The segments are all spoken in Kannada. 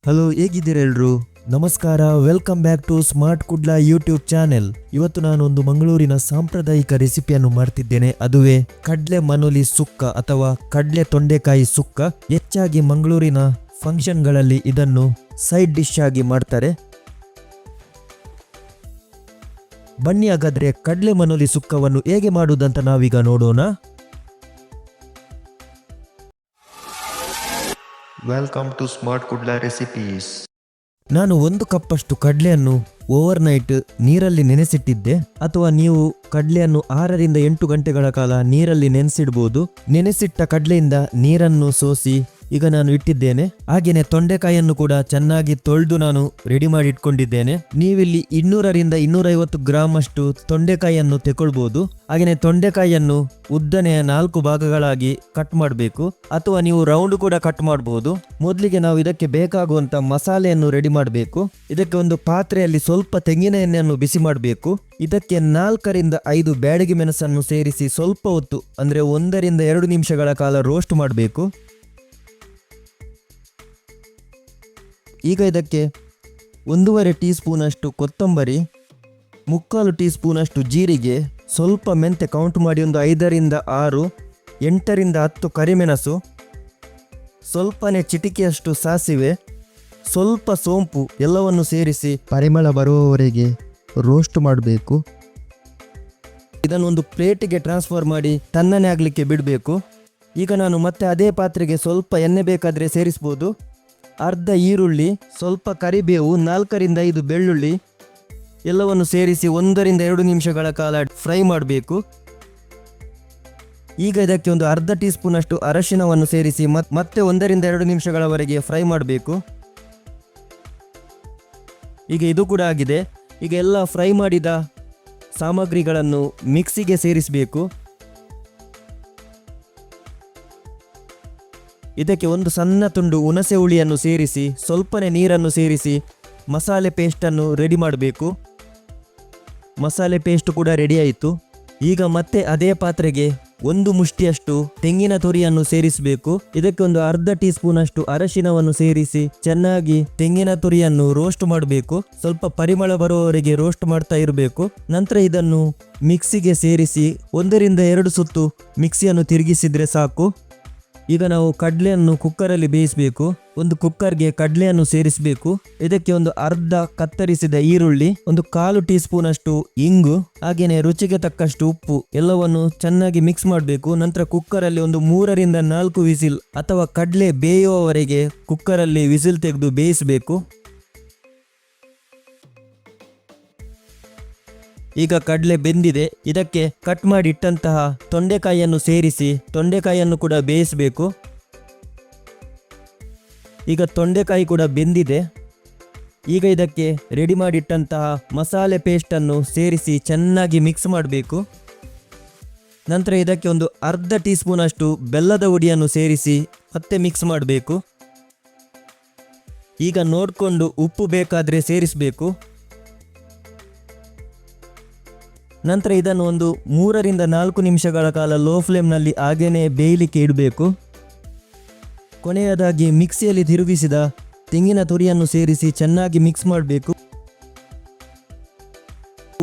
ಹಲೋ, ಹೇಗಿದ್ದೀರಾ ಎಲ್ರು? ನಮಸ್ಕಾರ, welcome back to smart Kudla YouTube channel. ಇವತ್ತು ನಾನೊಂದು ಮಂಗಳೂರಿನ ಸಾಂಪ್ರದಾಯಿಕ ರೆಸಿಪಿಯನ್ನು ಮಾಡ್ತಿದ್ದೇನೆ. ಅದುವೇ ಕಡ್ಲೆ ಮನುಲಿ ಸುಕ್ಕ ಅಥವಾ ಕಡ್ಲೆ ತೊಂಡೆಕಾಯಿ ಸುಕ್ಕ. ಹೆಚ್ಚಾಗಿ ಮಂಗಳೂರಿನ ಫಂಕ್ಷನ್ಗಳಲ್ಲಿ ಇದನ್ನು ಸೈಡ್ ಡಿಶ್ ಆಗಿ ಮಾಡ್ತಾರೆ. ಬನ್ನಿ ಹಾಗಾದ್ರೆ ಕಡ್ಲೆ ಮನುಲಿ ಸುಕ್ಕವನ್ನು ಹೇಗೆ ಮಾಡುವುದಂತ ನಾವೀಗ ನೋಡೋಣ. Welcome to smart Kudla recipes. ನಾನು 1 ಕಪ್ಪಷ್ಟು ಕಡಲೆಯನ್ನು ಓವರ್ ನೈಟ್ ನೀರಲ್ಲಿ ನೆನೆಸಿಟ್ಟಿದ್ದೆ. ಅಥವಾ ನೀವು ಕಡಲೆಯನ್ನು 6 ರಿಂದ 8 ಗಂಟೆಗಳ ಕಾಲ ನೀರಲ್ಲಿ ನೆನೆಸಿಡ್ಬೋದು. ನೆನೆಸಿಟ್ಟ ಕಡಲೆಯಿಂದ ನೀರನ್ನು ಸೋಸಿ ಈಗ ನಾನು ಇಟ್ಟಿದ್ದೇನೆ. ಹಾಗೇನೆ ತೊಂಡೆಕಾಯಿಯನ್ನು ಕೂಡ ಚೆನ್ನಾಗಿ ತೊಳೆದು ನಾನು ರೆಡಿ ಮಾಡಿ ಇಟ್ಕೊಂಡಿದ್ದೇನೆ. ನೀವಿಲ್ಲಿ 200 ರಿಂದ 250 ಗ್ರಾಮ್ ಅಷ್ಟು ತೊಂಡೆಕಾಯಿಯನ್ನು ತಗೊಳ್ಬಹುದು. ಹಾಗೇನೆ ತೊಂಡೆಕಾಯಿಯನ್ನು ಉದ್ದನೆಯ 4 ಭಾಗಗಳಾಗಿ ಕಟ್ ಮಾಡಬೇಕು, ಅಥವಾ ನೀವು ರೌಂಡ್ ಕೂಡ ಕಟ್ ಮಾಡಬಹುದು. ಮೊದಲಿಗೆ ನಾವು ಇದಕ್ಕೆ ಬೇಕಾಗುವಂತ ಮಸಾಲೆಯನ್ನು ರೆಡಿ ಮಾಡಬೇಕು. ಇದಕ್ಕೆ ಒಂದು ಪಾತ್ರೆಯಲ್ಲಿ ಸ್ವಲ್ಪ ತೆಂಗಿನ ಎಣ್ಣೆಯನ್ನು ಬಿಸಿ ಮಾಡಬೇಕು. ಇದಕ್ಕೆ 4 ರಿಂದ 5 ಬ್ಯಾಡಗಿ ಮೆಣಸನ್ನು ಸೇರಿಸಿ ಸ್ವಲ್ಪ ಹೊತ್ತು ಅಂದ್ರೆ 1 ರಿಂದ 2 ನಿಮಿಷಗಳ ಕಾಲ ರೋಸ್ಟ್ ಮಾಡಬೇಕು. ಈಗ ಇದಕ್ಕೆ 1.5 ಟೀ ಸ್ಪೂನ್ ಅಷ್ಟು ಕೊತ್ತಂಬರಿ, 3/4 ಟೀ ಸ್ಪೂನ್ ಅಷ್ಟು ಜೀರಿಗೆ, ಸ್ವಲ್ಪ ಮೆಂತೆ ಕೌಂಟ್ ಮಾಡಿ ಒಂದು 5 ರಿಂದ 6, 8 ರಿಂದ 10 ಕರಿಮೆಣಸು, ಸ್ವಲ್ಪನೇ ಚಿಟಿಕೆಯಷ್ಟು ಸಾಸಿವೆ, ಸ್ವಲ್ಪ ಸೋಂಪು ಎಲ್ಲವನ್ನು ಸೇರಿಸಿ ಪರಿಮಳ ಬರುವವರೆಗೆ ರೋಸ್ಟ್ ಮಾಡಬೇಕು. ಇದನ್ನು ಒಂದು ಪ್ಲೇಟಿಗೆ ಟ್ರಾನ್ಸ್ಫರ್ ಮಾಡಿ ತಣ್ಣನೆ ಆಗಲಿಕ್ಕೆ ಬಿಡಬೇಕು. ಈಗ ನಾನು ಮತ್ತೆ ಅದೇ ಪಾತ್ರೆಗೆ ಸ್ವಲ್ಪ ಎಣ್ಣೆ ಬೇಕಾದರೆ ಸೇರಿಸ್ಬೋದು. ಅರ್ಧ ಈರುಳ್ಳಿ, ಸ್ವಲ್ಪ ಕರಿಬೇವು, 4 ರಿಂದ 5 ಬೆಳ್ಳುಳ್ಳಿ ಎಲ್ಲವನ್ನು ಸೇರಿಸಿ 1 ರಿಂದ 2 ನಿಮಿಷಗಳ ಕಾಲ ಫ್ರೈ ಮಾಡಬೇಕು. ಈಗ ಇದಕ್ಕೆ ಒಂದು ಅರ್ಧ ಟೀ ಸ್ಪೂನ್ ಅಷ್ಟು ಅರಶಿನವನ್ನು ಸೇರಿಸಿ ಮತ್ತೆ 1 ರಿಂದ 2 ನಿಮಿಷಗಳವರೆಗೆ ಫ್ರೈ ಮಾಡಬೇಕು. ಈಗ ಇದು ಕೂಡ ಆಗಿದೆ. ಈಗ ಎಲ್ಲ ಫ್ರೈ ಮಾಡಿದ ಸಾಮಗ್ರಿಗಳನ್ನು ಮಿಕ್ಸಿಗೆ ಸೇರಿಸಬೇಕು. ಇದಕ್ಕೆ ಒಂದು ಸಣ್ಣ ತುಂಡು ಹುಣಸೆ ಹುಳಿಯನ್ನು ಸೇರಿಸಿ ಸ್ವಲ್ಪನೇ ನೀರನ್ನು ಸೇರಿಸಿ ಮಸಾಲೆ ಪೇಸ್ಟನ್ನು ರೆಡಿ ಮಾಡಬೇಕು. ಮಸಾಲೆ ಪೇಸ್ಟ್ ಕೂಡ ರೆಡಿ ಆಯಿತು. ಈಗ ಮತ್ತೆ ಅದೇ ಪಾತ್ರೆಗೆ 1 ಮುಷ್ಟಿಯಷ್ಟು ತೆಂಗಿನ ತುರಿಯನ್ನು ಸೇರಿಸಬೇಕು. ಇದಕ್ಕೆ ಒಂದು ಅರ್ಧ ಟೀ ಸ್ಪೂನ್ ಅಷ್ಟು ಅರಶಿನವನ್ನು ಸೇರಿಸಿ ಚೆನ್ನಾಗಿ ತೆಂಗಿನ ತುರಿಯನ್ನು ರೋಸ್ಟ್ ಮಾಡಬೇಕು. ಸ್ವಲ್ಪ ಪರಿಮಳ ಬರುವವರೆಗೆ ರೋಸ್ಟ್ ಮಾಡ್ತಾ ಇರಬೇಕು. ನಂತರ ಇದನ್ನು ಮಿಕ್ಸಿಗೆ ಸೇರಿಸಿ 1 ರಿಂದ 2 ಸುತ್ತು ಮಿಕ್ಸಿಯನ್ನು ತಿರುಗಿಸಿದ್ರೆ ಸಾಕು. ಈಗ ನಾವು ಕಡಲೆಯನ್ನು ಕುಕ್ಕರಲ್ಲಿ ಬೇಯಿಸಬೇಕು. ಒಂದು ಕುಕ್ಕರ್ಗೆ ಕಡಲೆಯನ್ನು ಸೇರಿಸಬೇಕು. ಇದಕ್ಕೆ ಒಂದು ಅರ್ಧ ಕತ್ತರಿಸಿದ ಈರುಳ್ಳಿ, ಒಂದು 1/4 ಟೀ ಸ್ಪೂನ್ ಅಷ್ಟು ಇಂಗು, ಹಾಗೇನೆ ರುಚಿಗೆ ತಕ್ಕಷ್ಟು ಉಪ್ಪು ಎಲ್ಲವನ್ನು ಚೆನ್ನಾಗಿ ಮಿಕ್ಸ್ ಮಾಡಬೇಕು. ನಂತರ ಕುಕ್ಕರಲ್ಲಿ ಒಂದು 3 ರಿಂದ 4 ವಿಸಿಲ್ ಅಥವಾ ಕಡಲೆ ಬೇಯುವವರೆಗೆ ಕುಕ್ಕರಲ್ಲಿ ವಿಸಿಲ್ ತೆಗೆದು ಬೇಯಿಸಬೇಕು. ಈಗ ಕಡಲೆ ಬೆಂದಿದೆ. ಇದಕ್ಕೆ ಕಟ್ ಮಾಡಿ ಇಟ್ಟಂತಹ ತೊಂಡೆಕಾಯಿಯನ್ನು ಸೇರಿಸಿ ತೊಂಡೆಕಾಯಿಯನ್ನು ಕೂಡ ಬೇಯಿಸಬೇಕು. ಈಗ ತೊಂಡೆಕಾಯಿ ಕೂಡ ಬೆಂದಿದೆ. ಈಗ ಇದಕ್ಕೆ ರೆಡಿ ಮಾಡಿಟ್ಟಂತಹ ಮಸಾಲೆ ಪೇಸ್ಟನ್ನು ಸೇರಿಸಿ ಚೆನ್ನಾಗಿ ಮಿಕ್ಸ್ ಮಾಡಬೇಕು. ನಂತರ ಇದಕ್ಕೆ ಒಂದು ಅರ್ಧ ಟೀ ಸ್ಪೂನ್ ಅಷ್ಟು ಬೆಲ್ಲದ ಹುಡಿಯನ್ನು ಸೇರಿಸಿ ಮತ್ತೆ ಮಿಕ್ಸ್ ಮಾಡಬೇಕು. ಈಗ ನೋಡಿಕೊಂಡು ಉಪ್ಪು ಬೇಕಾದರೆ ಸೇರಿಸಬೇಕು. ನಂತರ ಇದನ್ನು ಒಂದು 3 ರಿಂದ 4 ನಿಮಿಷಗಳ ಕಾಲ ಲೋ ಫ್ಲೇಮ್ನಲ್ಲಿ ಹಾಗೇನೆ ಬೇಯಲಿಕ್ಕೆ ಇಡಬೇಕು. ಕೊನೆಯದಾಗಿ ಮಿಕ್ಸಿಯಲ್ಲಿ ತಿರುಗಿಸಿದ ತೆಂಗಿನ ತುರಿಯನ್ನು ಸೇರಿಸಿ ಚೆನ್ನಾಗಿ ಮಿಕ್ಸ್ ಮಾಡಬೇಕು.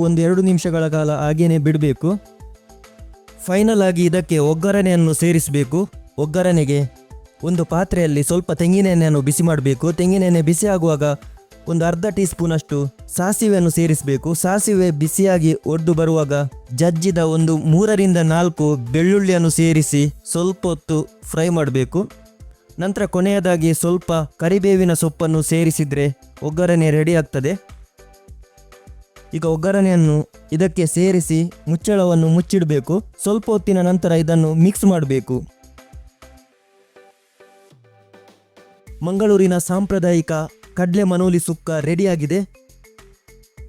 1-2 ನಿಮಿಷಗಳ ಕಾಲ ಹಾಗೇನೆ ಬಿಡಬೇಕು. ಫೈನಲ್ ಆಗಿ ಇದಕ್ಕೆ ಒಗ್ಗರಣೆಯನ್ನು ಸೇರಿಸಬೇಕು. ಒಗ್ಗರಣೆಗೆ ಒಂದು ಪಾತ್ರೆಯಲ್ಲಿ ಸ್ವಲ್ಪ ತೆಂಗಿನ ಎಣ್ಣೆಯನ್ನು ಬಿಸಿ ಮಾಡಬೇಕು. ತೆಂಗಿನ ಎಣ್ಣೆ ಬಿಸಿ ಆಗುವಾಗ ಒಂದು ಅರ್ಧ ಟೀ ಸ್ಪೂನ್ ಅಷ್ಟು ಸಾಸಿವೆಯನ್ನು ಸೇರಿಸಬೇಕು. ಸಾಸಿವೆ ಬಿಸಿಯಾಗಿ ಒಡ್ದು ಬರುವಾಗ ಜಜ್ಜಿದ ಒಂದು 3 ರಿಂದ 4 ಬೆಳ್ಳುಳ್ಳಿಯನ್ನು ಸೇರಿಸಿ ಸ್ವಲ್ಪ ಹೊತ್ತು ಫ್ರೈ ಮಾಡಬೇಕು. ನಂತರ ಕೊನೆಯದಾಗಿ ಸ್ವಲ್ಪ ಕರಿಬೇವಿನ ಸೊಪ್ಪನ್ನು ಸೇರಿಸಿದರೆ ಒಗ್ಗರಣೆ ರೆಡಿ ಆಗ್ತದೆ. ಈಗ ಒಗ್ಗರಣೆಯನ್ನು ಇದಕ್ಕೆ ಸೇರಿಸಿ ಮುಚ್ಚಳವನ್ನು ಮುಚ್ಚಿಡಬೇಕು. ಸ್ವಲ್ಪ ಹೊತ್ತಿನ ನಂತರ ಇದನ್ನು ಮಿಕ್ಸ್ ಮಾಡಬೇಕು. ಮಂಗಳೂರಿನ ಸಾಂಪ್ರದಾಯಿಕ ಕಡ್ಲೆ ಮನೋಲಿ ಸುಕ್ಕ ರೆಡಿಯಾಗಿದೆ.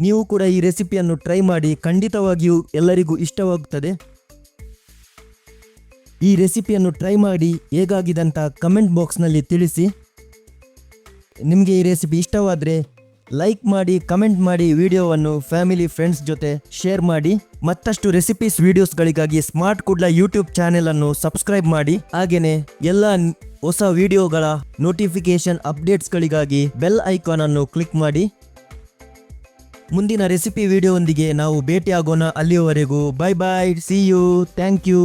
ನೀವು ಕೂಡ ಈ ರೆಸಿಪಿಯನ್ನು ಟ್ರೈ ಮಾಡಿ, ಖಂಡಿತವಾಗಿಯೂ ಎಲ್ಲರಿಗೂ ಇಷ್ಟವಾಗುತ್ತದೆ. ಈ ರೆಸಿಪಿಯನ್ನು ಟ್ರೈ ಮಾಡಿ ಹೇಗಾಗಿದೆ ಅಂತ ಕಮೆಂಟ್ ಬಾಕ್ಸ್ನಲ್ಲಿ ತಿಳಿಸಿ. ನಿಮಗೆ ಈ ರೆಸಿಪಿ ಇಷ್ಟವಾದರೆ ಲೈಕ್ ಮಾಡಿ, ಕಮೆಂಟ್ ಮಾಡಿ, ವಿಡಿಯೋವನ್ನು ಫ್ಯಾಮಿಲಿ ಫ್ರೆಂಡ್ಸ್ ಜೊತೆ ಶೇರ್ ಮಾಡಿ. ಮತ್ತಷ್ಟು ರೆಸಿಪೀಸ್ ವಿಡಿಯೋಸ್ಗಳಿಗಾಗಿ ಸ್ಮಾರ್ಟ್ ಕುಡ್ಲ ಯೂಟ್ಯೂಬ್ ಚಾನೆಲ್ ಅನ್ನು ಸಬ್ಸ್ಕ್ರೈಬ್ ಮಾಡಿ. ಹಾಗೆಯೇ ಎಲ್ಲ ಹೊಸ ವಿಡಿಯೋಗಳ ನೋಟಿಫಿಕೇಶನ್ ಅಪ್ಡೇಟ್ಸ್ಗಳಿಗಾಗಿ ಬೆಲ್ ಐಕಾನ್ ಅನ್ನು ಕ್ಲಿಕ್ ಮಾಡಿ. ಮುಂದಿನ ರೆಸಿಪಿ ವಿಡಿಯೋವೊಂದಿಗೆ ನಾವು ಭೇಟಿಯಾಗೋಣ. ಅಲ್ಲಿಯವರೆಗೂ bye bye, see you, thank you.